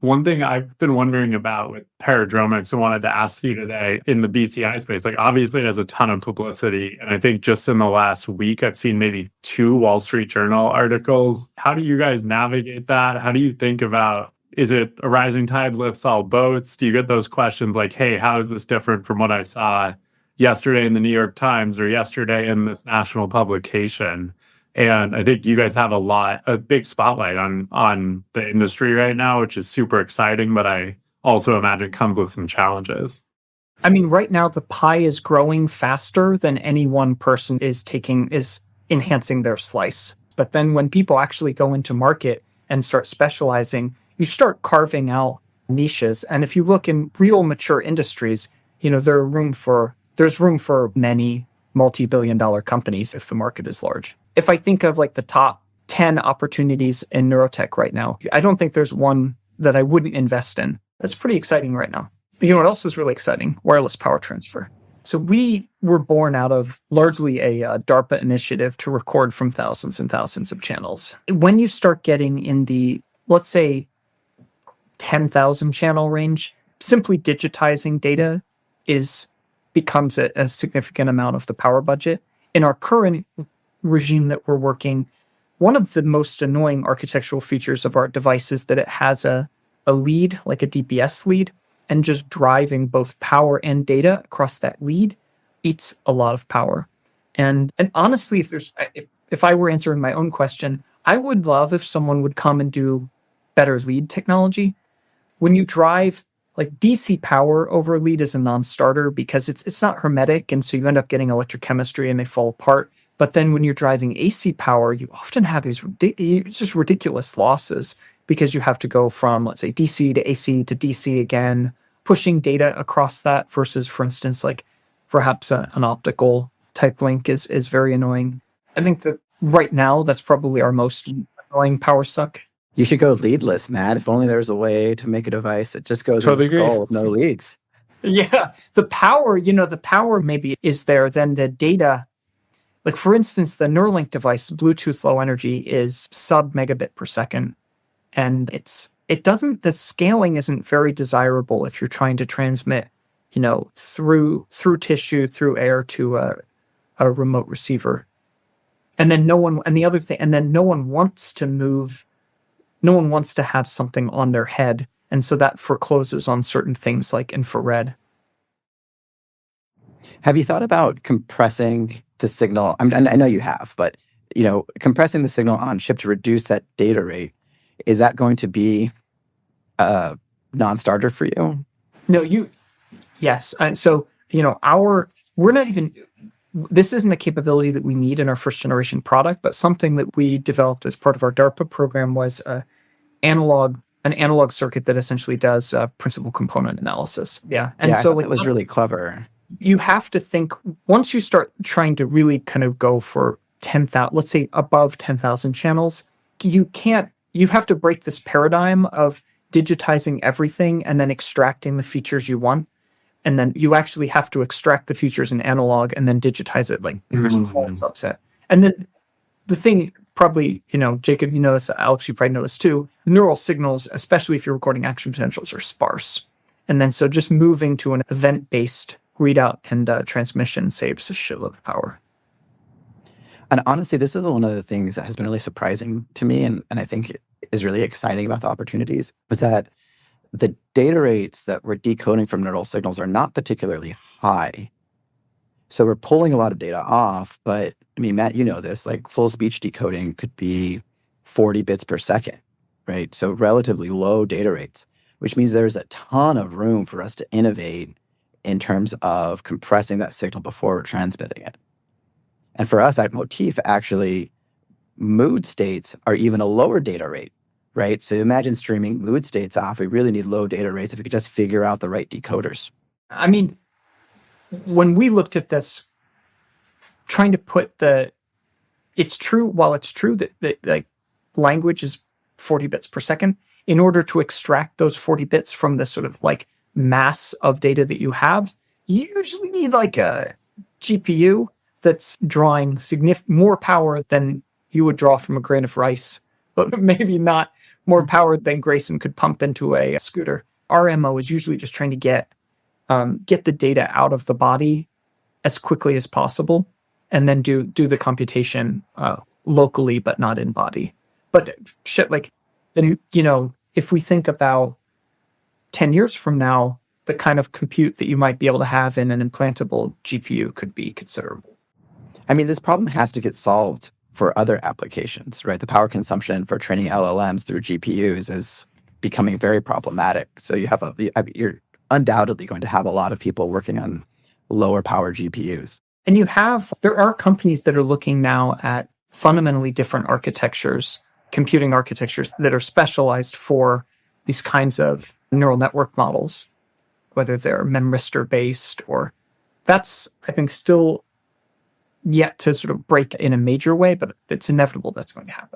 One thing I've been wondering about with Paradromics, I wanted to ask you today in the BCI space, like obviously it has a ton of publicity. And I think just in the last week, I've seen maybe 2 Wall Street Journal articles. How do you guys navigate that? How do you think about, is it a rising tide lifts all boats? Do you get those questions like, hey, how is this different from what I saw yesterday in the New York Times or yesterday in this national publication? And I think you guys have a big spotlight on the industry right now, which is super exciting, but I also imagine comes with some challenges. I mean, right now the pie is growing faster than any one person is enhancing their slice. But then when people actually go into market and start specializing, you start carving out niches. And if you look in real mature industries, there's room for many multi-billion-dollar companies if the market is large. If I think of like the top 10 opportunities in neurotech right now, I don't think there's one that I wouldn't invest in. That's pretty exciting right now. But you know what else is really exciting? Wireless power transfer. So we were born out of largely a DARPA initiative to record from thousands and thousands of channels. When you start getting in the, let's say, 10,000 channel range, simply digitizing data becomes a significant amount of the power budget. In our current regime that we're working, one of the most annoying architectural features of our device is that it has a lead, like a DPS lead, and just driving both power and data across that lead eats a lot of power. And honestly, if I were answering my own question, I would love if someone would come and do better lead technology. When you drive like DC power over lead is a non-starter because it's not hermetic, and so you end up getting electrochemistry and they fall apart. But then when you're driving AC power, you often have these just ridiculous losses because you have to go from, let's say, DC to AC to DC again, pushing data across that versus, for instance, like perhaps an optical type link is very annoying. I think that right now, that's probably our most annoying power suck. You should go leadless, Matt. If only there was a way to make a device that just goes in the skull with no leads. Yeah, the power maybe is there, then the data. Like, for instance, the Neuralink device, Bluetooth Low Energy, is sub-megabit per second. And the scaling isn't very desirable if you're trying to transmit, through tissue, through air to a remote receiver. And then no one wants to have something on their head. And so that forecloses on certain things like infrared. Have you thought about compressing the signal? I know you have, but compressing the signal on chip to reduce that data rate, is that going to be a non-starter for you? No, yes. So we're not even. This isn't a capability that we need in our first generation product, but something that we developed as part of our DARPA program was an analog circuit that essentially does principal component analysis. Yeah, and so that was really clever. You have to think, once you start trying to really kind of go for 10,000, let's say above 10,000 channels, you have to break this paradigm of digitizing everything and then extracting the features you want. And then you actually have to extract the features in analog and then digitize it like there's a whole subset. And then the thing probably, Jacob, you know this, Alex, you probably know this too, neural signals, especially if you're recording action potentials, are sparse. And then so just moving to an event-based readout and transmission saves a shitload of power. And honestly, this is one of the things that has been really surprising to me, and I think is really exciting about the opportunities, was that the data rates that we're decoding from neural signals are not particularly high. So we're pulling a lot of data off, but I mean, Matt, you know this, like full speech decoding could be 40 bits per second, right? So relatively low data rates, which means there's a ton of room for us to innovate in terms of compressing that signal before we're transmitting it. And for us at Motif, actually, mood states are even a lower data rate, right? So imagine streaming mood states off. We really need low data rates if we could just figure out the right decoders. I mean, when we looked at this, trying to put it's true that like language is 40 bits per second, in order to extract those 40 bits from the sort of like mass of data that you have, you usually need like a GPU that's drawing more power than you would draw from a grain of rice but maybe not more powered than Grayson could pump into a scooter. Our MO is usually just trying to get the data out of the body as quickly as possible, and then do the computation locally, but not in body. But shit, like, then, if we think about 10 years from now, the kind of compute that you might be able to have in an implantable GPU could be considerable. I mean, this problem has to get solved for other applications, right? The power consumption for training LLMs through GPUs is becoming very problematic. So you're undoubtedly going to have a lot of people working on lower power GPUs. And there are companies that are looking now at fundamentally different architectures, computing architectures that are specialized for these kinds of neural network models, whether they're memristor based or that's, I think, still yet to sort of break in a major way, but it's inevitable that's going to happen.